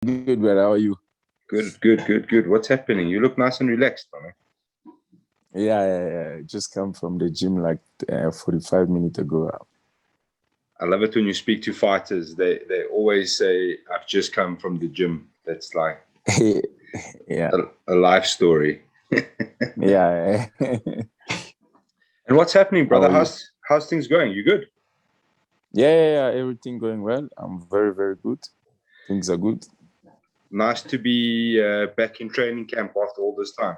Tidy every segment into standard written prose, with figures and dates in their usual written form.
Good, brother. How are you? Good. What's happening? You look nice and relaxed, man. Yeah. Just come from the gym like 45 minutes ago. I love it when you speak to fighters. They always say, "I've just come from the gym." That's like Yeah. a life story. Yeah. And what's happening, How brother? are you? How's things going? You good? Yeah. Everything going well. I'm very, very good. Things are good. Nice to be back in training camp after all this time.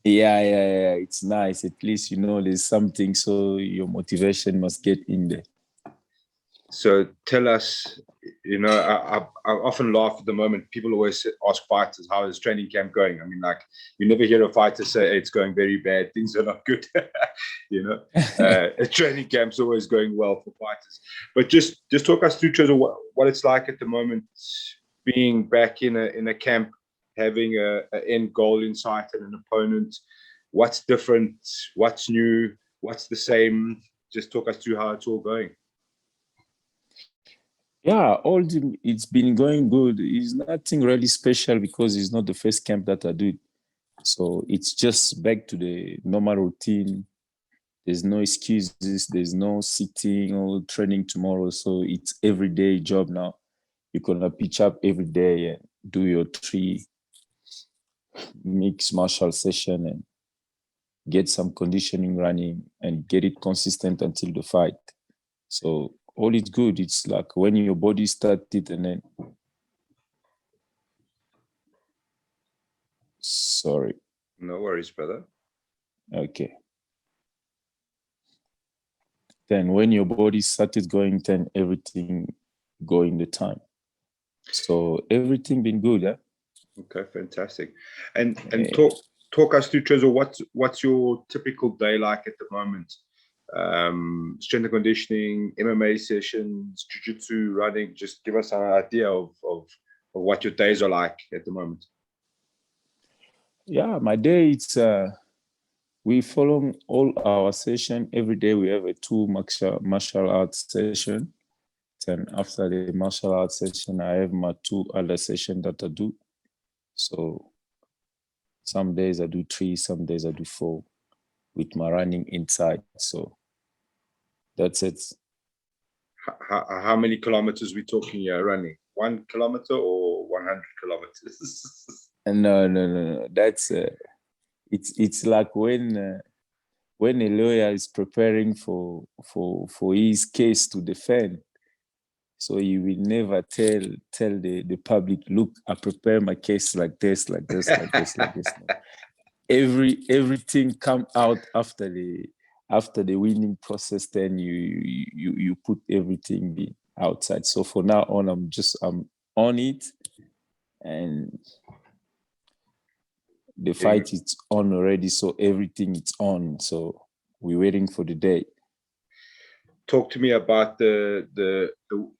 Yeah. It's nice. At least, there's something, so your motivation must get in there. So tell us, I often laugh at the moment. People always ask fighters, how is training camp going? I mean, like, you never hear a fighter say, hey, it's going very bad. Things are not good. Training camp's always going well for fighters. But just talk us through, Tresor, what it's like at the moment, being back in a camp, having an end goal in sight and an opponent. What's different? What's new? What's the same? Just talk us through how it's all going. Yeah, it's been going good. It's nothing really special because it's not the first camp that I do. So it's just back to the normal routine. There's no excuses. There's no sitting or training tomorrow. So it's everyday job now. You're gonna pitch up every day and do your 3 mixed martial session and get some conditioning running and get it consistent until the fight. So all is good. It's like when your body started and then sorry. No worries, brother. Okay. Then when your body started going, then everything going the time. So everything been good, eh? Okay, fantastic. And talk us through, Tresor, what's your typical day like at the moment? Strength and conditioning, MMA sessions, jiu-jitsu, running. Just give us an idea of what your days are like at the moment. Yeah, my day, it's we follow all our session. Every day we have a 2 martial arts session. Then after the martial arts session, I have my 2 other sessions that I do. So some days I do 3, some days I do 4 with my running inside. So that's it. How many kilometers we talking here running? 1 kilometer or 100 kilometers? No. That's it's like when a lawyer is preparing for his case to defend. So you will never tell the public, look, I prepare my case like this. No. Everything come out after the winning process. Then you put everything outside. So for now on, I'm on it, and the fight is on already. So everything is on. So we're waiting for the day. Talk to me about the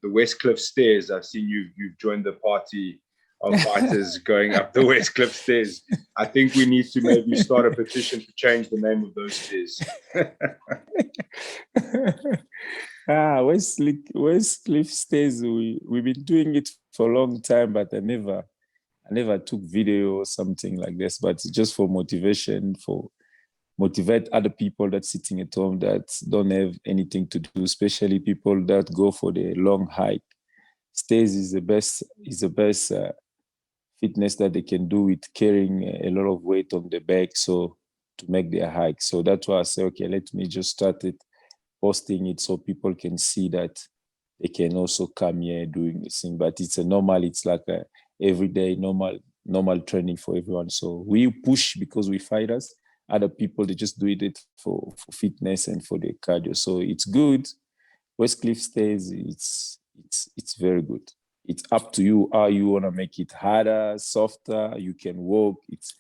Westcliff stairs. I've seen you've joined the party of fighters going up the Westcliff stairs. I think we need to maybe start a petition to change the name of those stairs. Westcliff stairs. We've been doing it for a long time, but I never took video or something like this. But just for motivation, for motivate other people that's sitting at home that don't have anything to do, especially people that go for the long hike. Stairs is the best fitness that they can do with carrying a lot of weight on the back, so to make their hike. So that's why I say, okay, let me just start it, posting it so people can see that they can also come here doing this thing. But it's like a everyday normal training for everyone. So we push because we fighters. Other people, they just do it for fitness and for the cardio. So it's good. Westcliff stays, it's very good. It's up to you how you want to make it harder, softer. You can walk. It's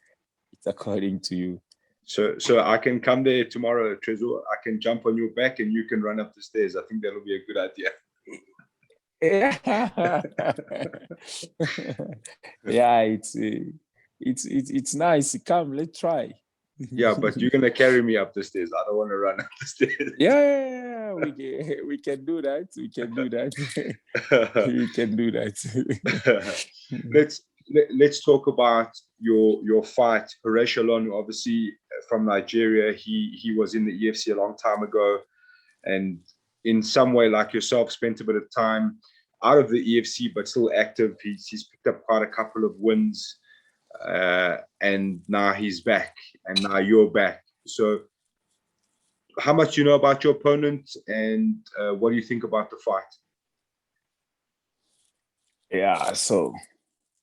according to you. So I can come there tomorrow, Tresor. I can jump on your back and you can run up the stairs. I think that'll be a good idea. Yeah, it's nice. Come, let's try. Yeah, but you're gonna carry me up the stairs. I don't want to run up the stairs. Yeah, we can do that. We can do that. We can do that. Let's talk about your fight. Horatio Lon, obviously from Nigeria, he was in the EFC a long time ago, and in some way, like yourself, spent a bit of time out of the EFC, but still active. He's picked up quite a couple of wins, and now he's back, and now you're back. So, how much do you know about your opponent, and what do you think about the fight? Yeah, so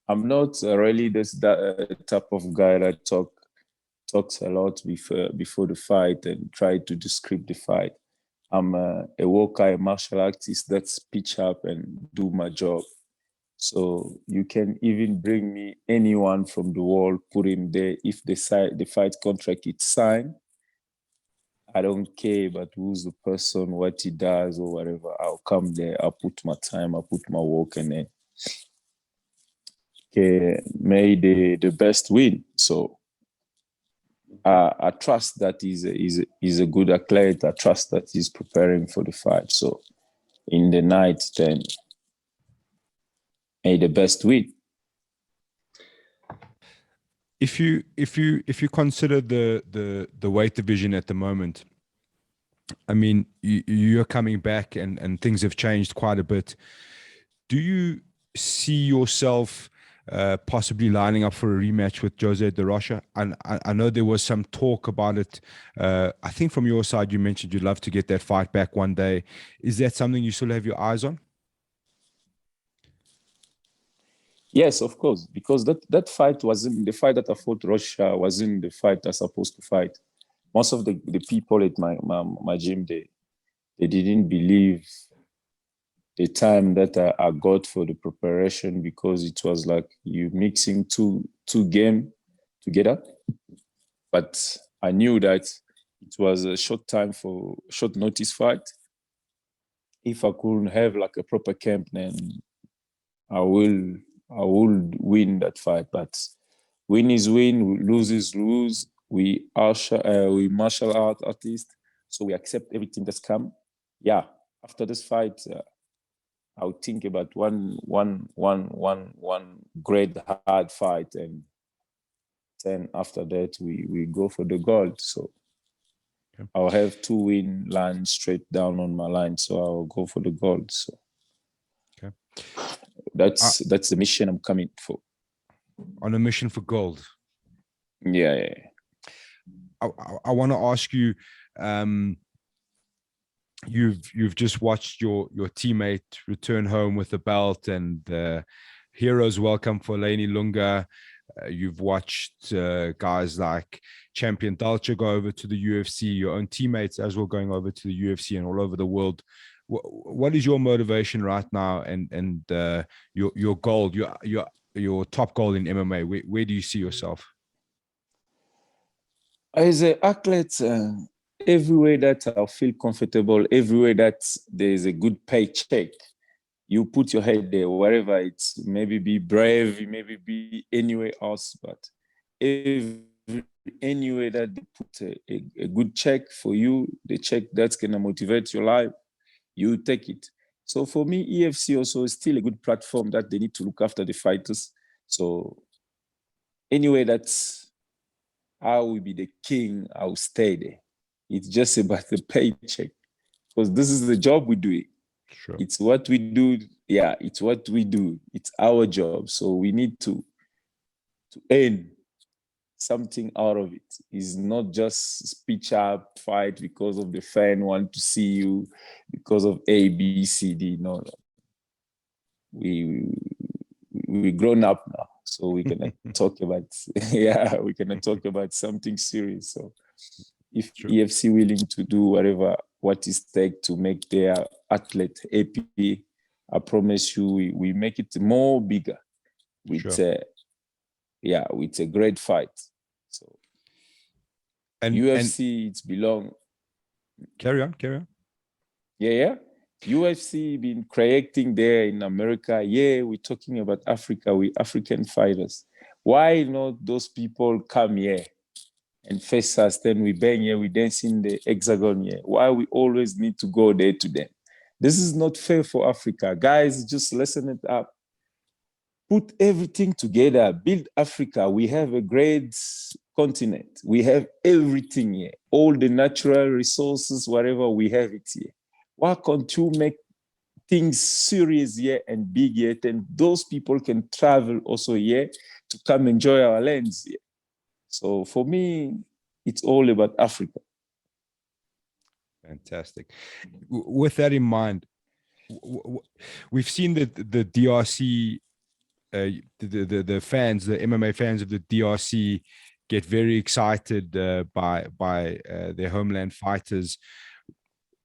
I'm not really that type of guy that talks a lot before the fight and try to describe the fight. I'm a worker, a martial artist that pitch up and do my job. So you can even bring me anyone from the world, put him there. If the fight contract is signed, I don't care about who's the person, what he does or whatever. I'll come there, I'll put my time, I'll put my work, and then may the best win. So I trust that he's a good athlete. I trust that he's preparing for the fight. So in the night, then may the best win. If you consider the weight division at the moment, I mean, you're coming back and things have changed quite a bit. Do you see yourself possibly lining up for a rematch with Jose De Rocha? And I know there was some talk about it. I think from your side, you mentioned you'd love to get that fight back one day. Is that something you still have your eyes on? Yes, of course, because that fight wasn't the fight that I fought Rocha, wasn't the fight I was supposed to fight. Most of the people at my gym, they didn't believe the time that I got for the preparation, because it was like you mixing two games together. But I knew that it was a short notice fight. If I couldn't have like a proper camp, then I will win that fight. But win is win, lose is lose. We martial art artists, so we accept everything that's come. Yeah, after this fight, I would think about one great hard fight, and then after that we go for the gold. So okay. I'll have 2 win lines straight down on my line, so I'll go for the gold. So okay, that's the mission I'm coming for. On a mission for gold. Yeah. I want to ask you. You've just watched your teammate return home with the belt, and heroes welcome for Lainey Lunga. You've watched guys like Champion Dalcha go over to the UFC, your own teammates as well going over to the UFC and all over the world. What is your motivation right now, and your goal, your top goal in MMA? Where do you see yourself? As an athlete, everywhere that I feel comfortable, everywhere that there's a good paycheck, you put your head there, wherever it's, maybe be brave, maybe be anywhere else, but anywhere that they put a good check for you, the check that's going to motivate your life, you take it. So for me, EFC also is still a good platform that they need to look after the fighters. So anyway, that's I will be the king, I will stay there. It's just about the paycheck, because this is the job we do. Sure. It's what we do. Yeah, it's what we do. It's our job. So we need to earn something out of it. It's not just speech up, fight because of the fan want to see you, because of A, B, C, D. No. We grown up now, so we can talk about we can talk about something serious. So if Sure. EFC willing to do what is take to make their athlete happy, I promise you we make it more bigger with sure. With a great fight. So and UFC it's belong. Carry on. Yeah. UFC been creating there in America. Yeah, we're talking about Africa. We African fighters. Why not those people come here? and face us, then we bang here, we dance in the hexagon here. Why we always need to go there to them? This is not fair for Africa. Guys, just listen it up. Put everything together, build Africa. We have a great continent. We have everything here. All the natural resources, whatever, we have it here. Why can't you make things serious here and big here? Then those people can travel also here to come enjoy our lands here. So for me, it's all about Africa. Fantastic. With that in mind, we've seen that the DRC, the fans, the MMA fans of the DRC, get very excited by their homeland fighters.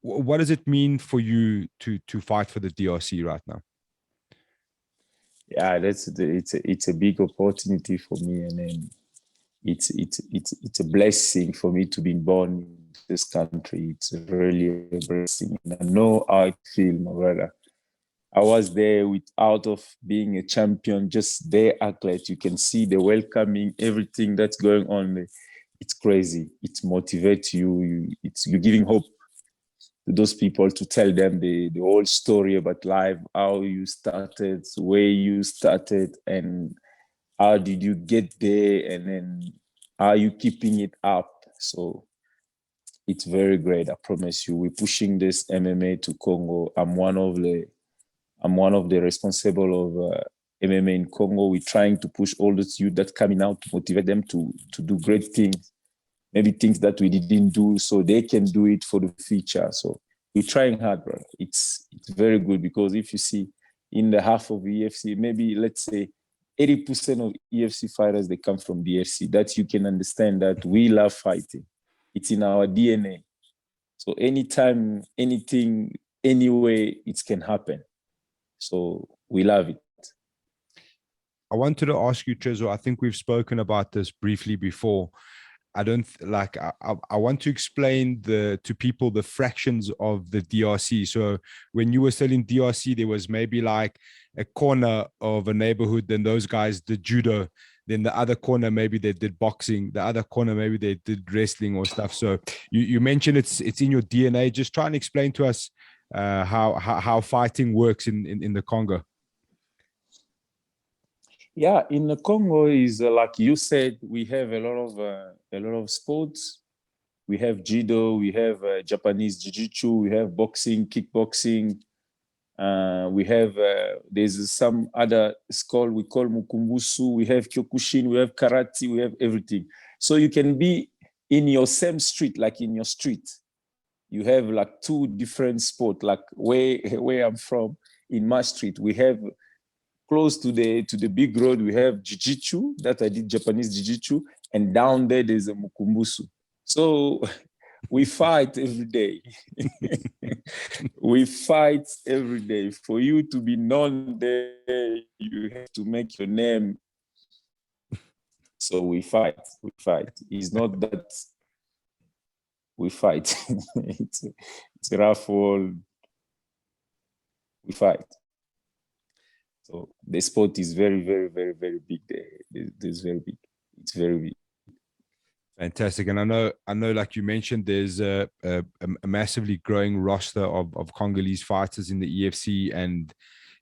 What does it mean for you to fight for the DRC right now? Yeah, it's a big opportunity for me, and then it's a blessing for me to be born in this country. It's really a blessing. And I know how I feel, my brother. I was there without of being a champion, just their athlete. You can see the welcoming, everything that's going on. It's crazy. It motivates you. You're giving hope to those people to tell them the whole story about life, how you started, where you started, and how did you get there, and then how are you keeping it up. So it's very great. I promise you. We're pushing this MMA to Congo. I'm one of the responsible of MMA in Congo. We're trying to push all those youth that coming out to motivate them to do great things, maybe things that we didn't do, so they can do it for the future. So we're trying hard, bro. It's very good, because if you see in the half of EFC, maybe let's say 80% of EFC fighters, they come from DRC. That you can understand that we love fighting. It's in our DNA. So anytime, anything, anyway, it can happen. So we love it. I wanted to ask you, Tresor, I think we've spoken about this briefly before. I want to explain to people the fractions of the DRC. So when you were still in DRC, there was maybe like a corner of a neighborhood, then those guys did judo, then the other corner maybe they did boxing, the other corner maybe they did wrestling or stuff. So you mentioned it's in your DNA. Just try and explain to us how fighting works in the Congo. Yeah, in the Congo is like you said, we have a lot of sports. We have judo, we have Japanese jiu-jitsu, we have boxing, kickboxing. We have there's some other school we call mukumbusu. We have kyokushin, we have karate, we have everything. So you can be in your same street, like in your street. You have like two different sports. Like where I'm from, in my street, we have close to the big road, we have jiu-jitsu, that I did Japanese jiu-jitsu, and down there there's a mukumbusu. So we fight every day. We fight every day. For you to be known there, you have to make your name. So we fight. It's not that we fight. it's a rough world. We fight. So the sport is very, very, very, very big there. It's very big. It's very big. Fantastic. And I know, like you mentioned, there's a massively growing roster of Congolese fighters in the EFC, and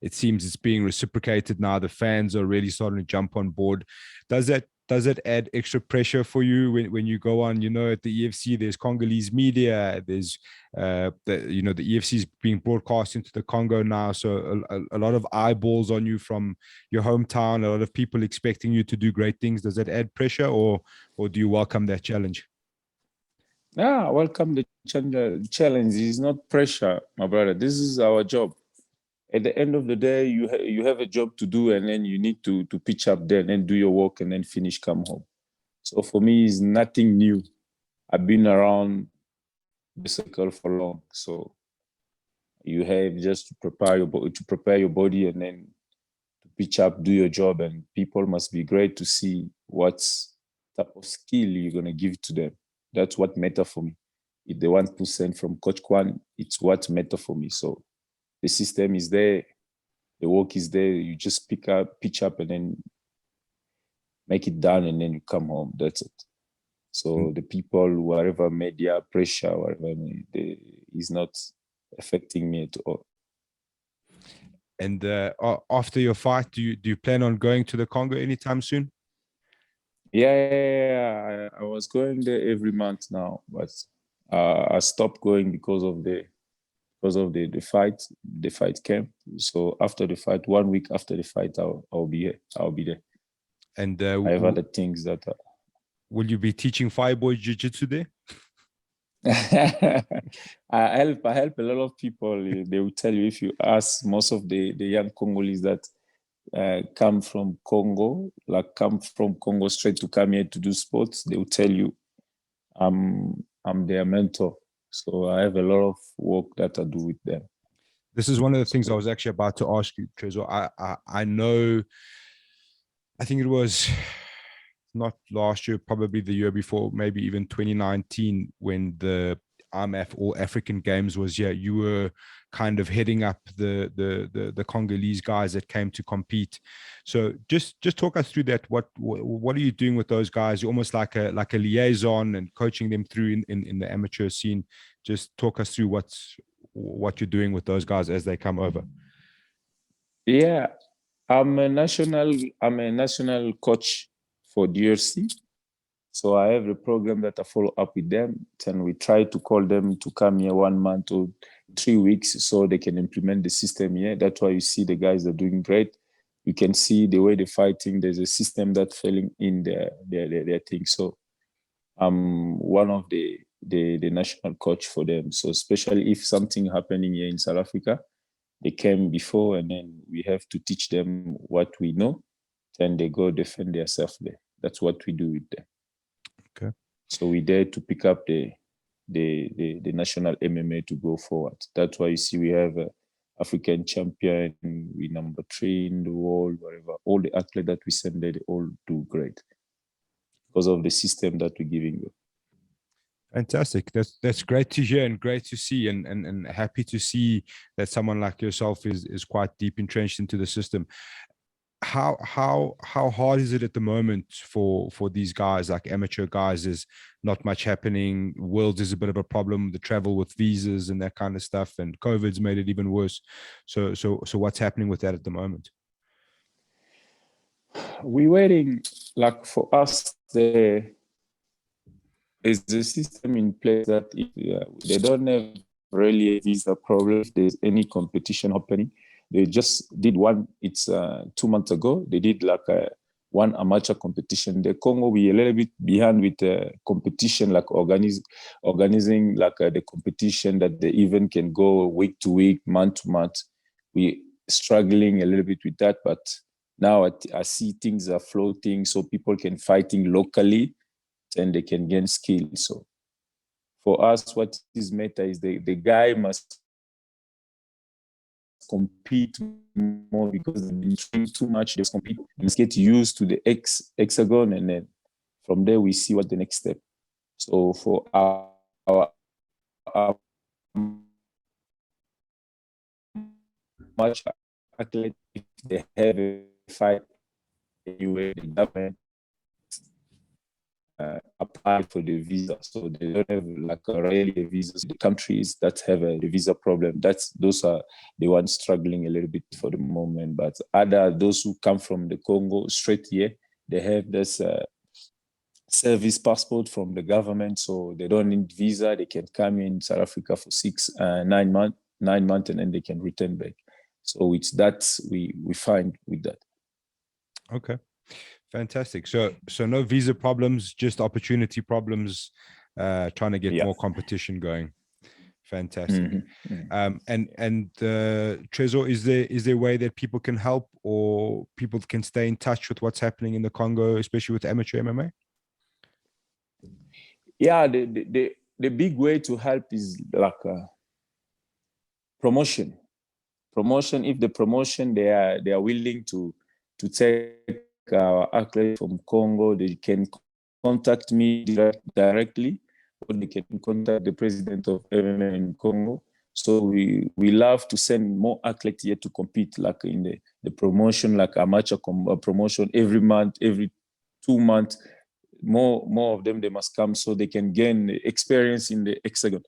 it seems it's being reciprocated now. The fans are really starting to jump on board. Does that add extra pressure for you when you go on? You know, at the EFC, there's Congolese media. There's the EFC is being broadcast into the Congo now, so a lot of eyeballs on you from your hometown. A lot of people expecting you to do great things. Does that add pressure, or do you welcome that challenge? Yeah, welcome the challenge. It's not pressure, my brother. This is our job. At the end of the day, you have a job to do, and then you need to pitch up there and do your work and then finish, come home. So for me, it's nothing new. I've been around the circle for long. So you have just to prepare your body and then to pitch up, do your job, and people must be great to see what type of skill you're gonna give to them. That's what matters for me. If they want to send from Coach Kwan, it's what matters for me. So the system is there, the work is there. You just pitch up, and then make it done, and then you come home. That's it. So the people, whatever media pressure, whatever, is not affecting me at all. And after your fight, do you plan on going to the Congo anytime soon? Yeah. I was going there every month now, but I stopped going because of the fight camp. So after the fight, 1 week after the fight, I'll be here. I'll be there. And I have other things that. Will you be teaching Fireboy Jiu-Jitsu there? I help a lot of people. They will tell you, if you ask most of the young Congolese that come from Congo straight to come here to do sports, they will tell you I'm their mentor. So I have a lot of work that I do with them. This is one of the things I was actually about to ask you, Tresor. I know, I think it was not last year, probably the year before, maybe even 2019, when the IMF All African Games was here. You were kind of heading up the Congolese guys that came to compete. So just talk us through that. What are you doing with those guys? You're almost like a liaison and coaching them through in the amateur scene. Just talk us through what you're doing with those guys as they come over. Yeah, I'm a national coach for DRC. So I have a program that I follow up with them, and we try to call them to come here 1 month or 3 weeks so they can implement the system here. That's why you see the guys are doing great. You can see the way they're fighting. There's a system that's failing in their thing. So I'm one of the national coach for them. So especially if something happening here in South Africa, they came before, and then we have to teach them what we know. Then they go defend themselves there. That's what we do with them. Okay. So we dare to pick up the national MMA to go forward. That's why you see we have a African champion. We number 3 in the world, whatever. All the athletes that we send there, they all do great because of the system that we're giving them. Fantastic. That's great to hear and great to see, and happy to see that someone like yourself is quite deep entrenched into the system. How hard is it at the moment for these guys, like amateur guys? Is not much happening. Worlds is a bit of a problem. The travel with visas and that kind of stuff, and COVID's made it even worse. So what's happening with that at the moment? We're waiting. Like for us, there is a system in place that if they don't have really a visa problem, if there's any competition happening. They just did one. It's 2 months ago. They did like one amateur competition. The Congo, we a little bit behind with competition, like organizing like the competition that the event can go week to week, month to month. We struggling a little bit with that, but now I see things are floating, so people can fighting locally, and they can gain skill. So for us, what is matter is the guy must compete more because they've been training too much. They compete, they must get used to the hexagon, and then from there we see what the next step. So for our much athlete, if they have a fight anywhere, the government apply for the visa, so they don't have like really visas. The countries that have the visa problem, those are the ones struggling a little bit for the moment. But those who come from the Congo straight here, they have this service passport from the government, so they don't need visa. They can come in South Africa for 9 months, and then they can return back. So it's that we find with that. Okay. Fantastic. So no visa problems, just opportunity problems, trying to get more competition going. Fantastic. And Tresor, is there a way that people can help, or people can stay in touch with what's happening in the Congo, especially with amateur MMA? Yeah, the big way to help is like promotion. If the promotion they are willing to take athletes from Congo, they can contact me directly, or they can contact the president of MMA in Congo. So we love to send more athletes here to compete, like in the promotion, like amateur promotion every month, every 2 months. more of them, they must come so they can gain experience in the hexagon.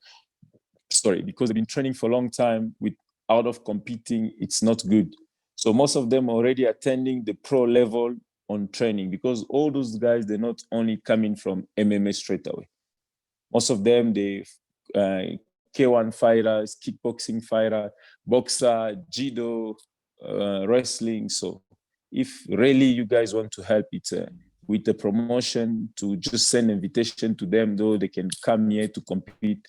Sorry, because they've been training for a long time with out of competing, it's not good. So most of them already attending the pro level on training, because all those guys, they're not only coming from MMA straight away. Most of them, they K1 fighters, kickboxing fighter, boxer, judo, wrestling. So if really you guys want to help it with the promotion, to just send invitation to them, though they can come here to compete,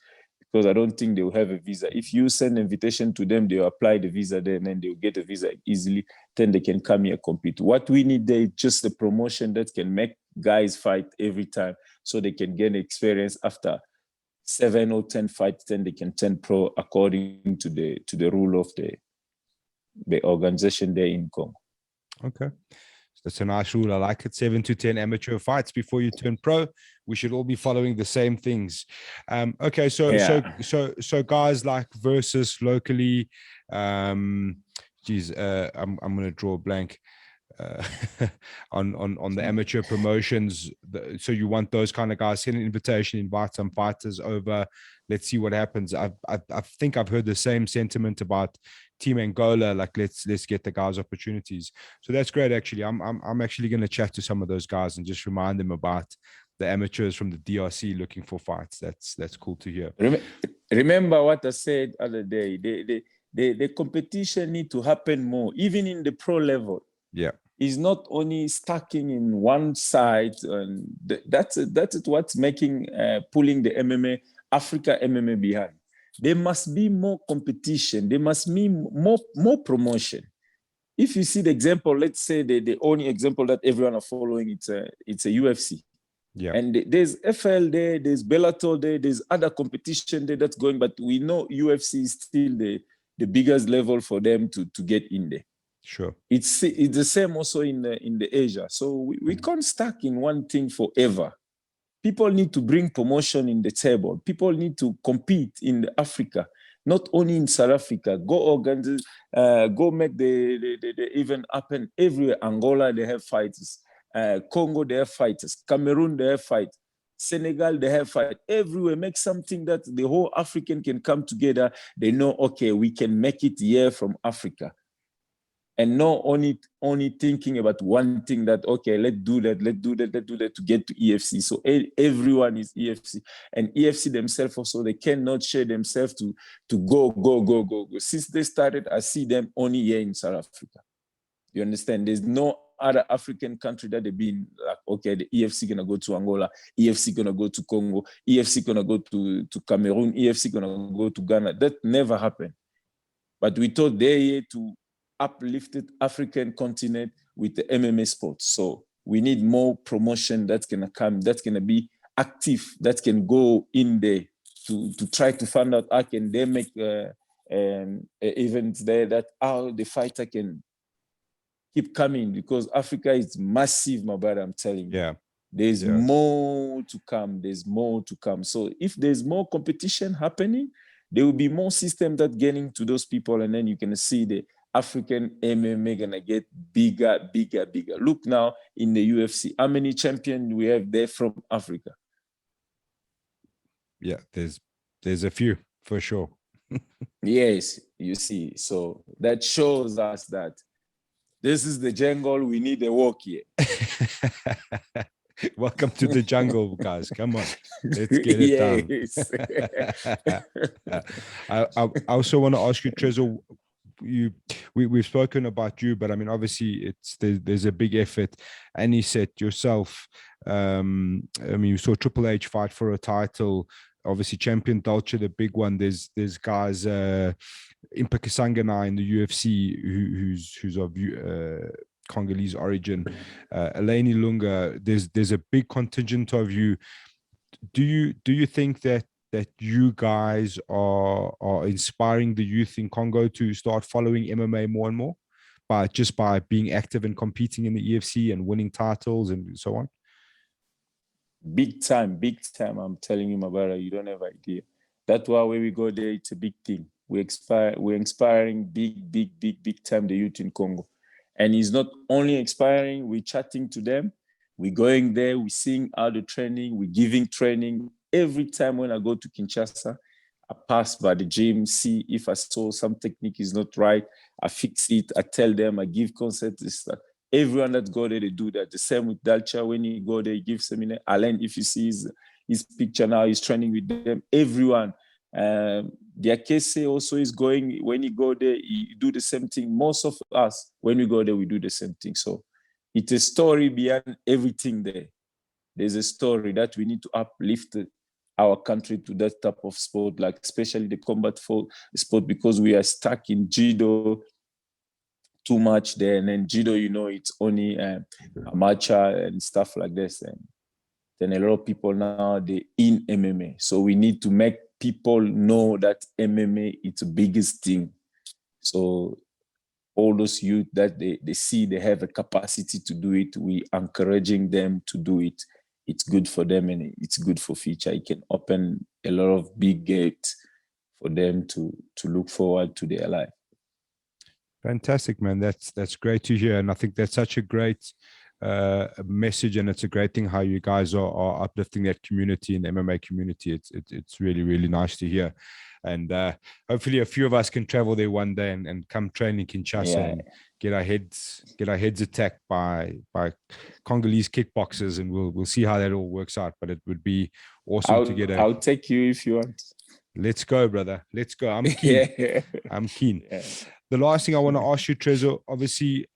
because I don't think they will have a visa. If you send invitation to them, they'll apply the visa there, and then they'll get a visa easily. Then they can come here compete. What we need there is just the promotion that can make guys fight every time, so they can gain experience. After 7 or 10 fights, then they can turn pro according to the rule of the organization there in Congo. Okay. That's a nice rule. I like it. 7 to 10 amateur fights before you turn pro. We should all be following the same things. Okay, so guys like versus locally. I'm gonna draw a blank on the amateur promotions. So you want those kind of guys, send an invitation, invite some fighters over. Let's see what happens. I think I've heard the same sentiment about Team Angola, like let's get the guys opportunities. So that's great. Actually, I'm actually going to chat to some of those guys and just remind them about the amateurs from the DRC looking for fights. That's cool to hear. Remember what I said the other day. The competition need to happen more, even in the pro level. Yeah, is not only stacking in one side, and that's what's making pulling the MMA, Africa MMA behind. There must be more competition. There must be more promotion. If you see the example, let's say the only example that everyone are following, it's a UFC. Yeah. And there's FL there, there's Bellator there, there's other competition there that's going, but we know UFC is still the biggest level for them to get in there. Sure. It's the same also in the Asia. So we can't stuck in one thing forever. People need to bring promotion in the table. People need to compete in Africa, not only in South Africa. Go organize, go make the event happen everywhere. Angola, they have fighters. Congo, they have fighters. Cameroon, they have fighters. Senegal, they have fight. Everywhere. Make something that the whole African can come together. They know, okay, we can make it here from Africa. And not only thinking about one thing, that, okay, let's do that to get to EFC. So everyone is EFC. And EFC themselves also, they cannot share themselves to go. Since they started, I see them only here in South Africa. You understand? There's no other African country that they've been like, okay, the EFC gonna go to Angola, EFC gonna go to Congo, EFC gonna go to Cameroon, EFC gonna go to Ghana. That never happened. But we thought they're here to uplifted African continent with the MMA sports. So we need more promotion that's gonna come, that's gonna be active, that can go in there to try to find out how can they make events there, that how the fighter can keep coming, because Africa is massive, my brother, I'm telling you. Yeah. There's more to come. There's more to come. So if there's more competition happening, there will be more system that getting to those people, and then you can see the African MMA gonna get bigger. Look now in the UFC, how many champions we have there from Africa? Yeah, there's a few for sure. Yes, you see. So that shows us that this is the jungle. We need a walk here. Welcome to the jungle, guys. Come on, let's get it done. I also want to ask you, Tresor, we've spoken about you, but I mean, obviously there's a big effort. And you said yourself, I mean, you saw Triple H fight for a title, obviously champion Dolce, the big one. There's guys, Impa Kisangana in the UFC, who's of Congolese origin, Eleni Lunga. There's a big contingent of you. Do you think that you guys are inspiring the youth in Congo to start following MMA more and more, by being active and competing in the EFC and winning titles and so on? Big time. I'm telling you, my brother, you don't have idea. That's why when we go there, it's a big thing. We're inspiring big time the youth in Congo. And it's not only inspiring, we're chatting to them. We're going there, we're seeing how the training, we're giving training. Every time when I go to Kinshasa, I pass by the gym, see if I saw some technique is not right, I fix it, I tell them, I give consent. Everyone that go there, they do that. The same with Dalcha. When he go there, he gives seminar. Alain, if you see his picture now, he's training with them. Everyone. Diakese also is going, when he go there, he do the same thing. Most of us, when we go there, we do the same thing. So it's a story behind everything there. There's a story that we need to uplift our country to that type of sport, like especially the combat sport, because we are stuck in judo too much there. And then judo, it's only amateur and stuff like this. And then a lot of people now, they in MMA. So we need to make people know that MMA is the biggest thing. So all those youth that they see they have a capacity to do it, we encouraging them to do it. It's good for them and it's good for future. It can open a lot of big gates for them to look forward to their life. Fantastic, man. That's great to hear. And I think that's such a great message, and it's a great thing how you guys are uplifting that community and MMA community. It's really, really nice to hear. And hopefully a few of us can travel there one day and come train in Kinshasa and get our heads attacked by Congolese kickboxers, and we'll see how that all works out. But it would be awesome to get I'll take you if you want. Let's go, brother. Let's go. I'm keen. I'm keen. Yeah. The last thing I want to ask you, Tresor, obviously,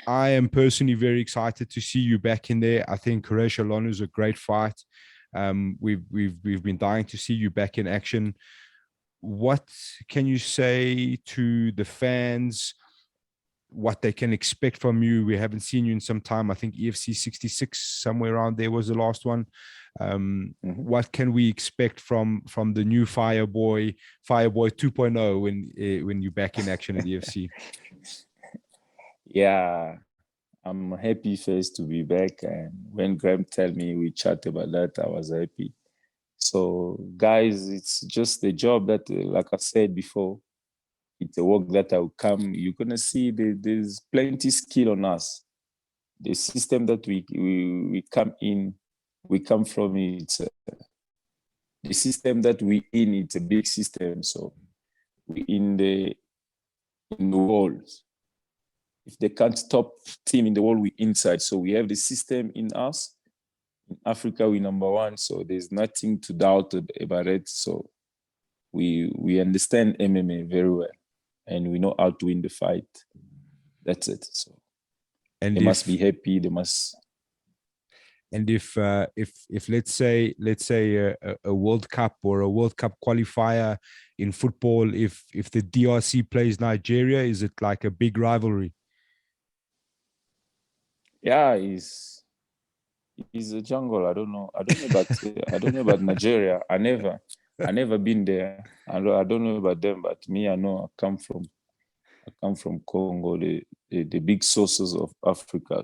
I am personally very excited to see you back in there. I think Horatio Lonu is a great fight. We've been dying to see you back in action. What can you say to the fans? What they can expect from you? We haven't seen you in some time. I think EFC 66, somewhere around there, was the last one. What can we expect from the new Fireboy 2.0 when you're back in action at EFC? Yeah, I'm happy first to be back. And when Graham told me we chat about that, I was happy. So guys, it's just the job that, like I said before, it's a work that I will come. You're gonna see there's plenty skill on us. The system that we come from, it's the system that we in. It's a big system. So we in the world. If they can't stop team in the world, we inside. So we have the system in us. In Africa, we're number one. So there's nothing to doubt about it. So we understand MMA very well, and we know how to win the fight. That's it. So and they must be happy. They must. And if let's say a World Cup or a World Cup qualifier in football, if the DRC plays Nigeria, is it like a big rivalry? Yeah, he's a jungle. I don't know about Nigeria. I never been there. I don't know about them, but me, I know I come from Congo, the big sources of Africa.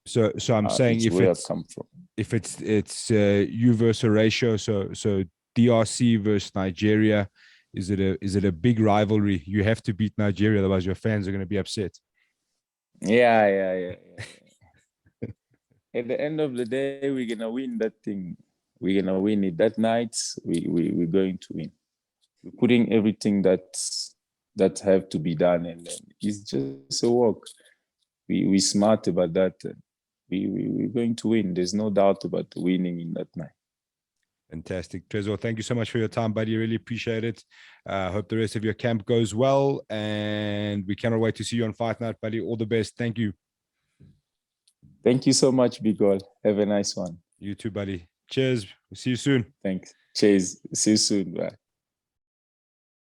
So I'm saying if it's you versus Horatio, so DRC versus Nigeria, is it a big rivalry? You have to beat Nigeria, otherwise your fans are going to be upset. Yeah. At the end of the day, we're gonna win that thing. We're gonna win it. That night, we're going to win. We're putting everything that have to be done, and it's just a work. We smart about that. We're going to win. There's no doubt about winning in that night. Fantastic. Tresor, thank you so much for your time, buddy. Really appreciate it. Hope the rest of your camp goes well, and we cannot wait to see you on Fight Night, buddy. All the best. Thank you. Thank you so much, BigAl. Have a nice one. You too, buddy. Cheers. We'll see you soon. Thanks. Cheers. See you soon. Bye.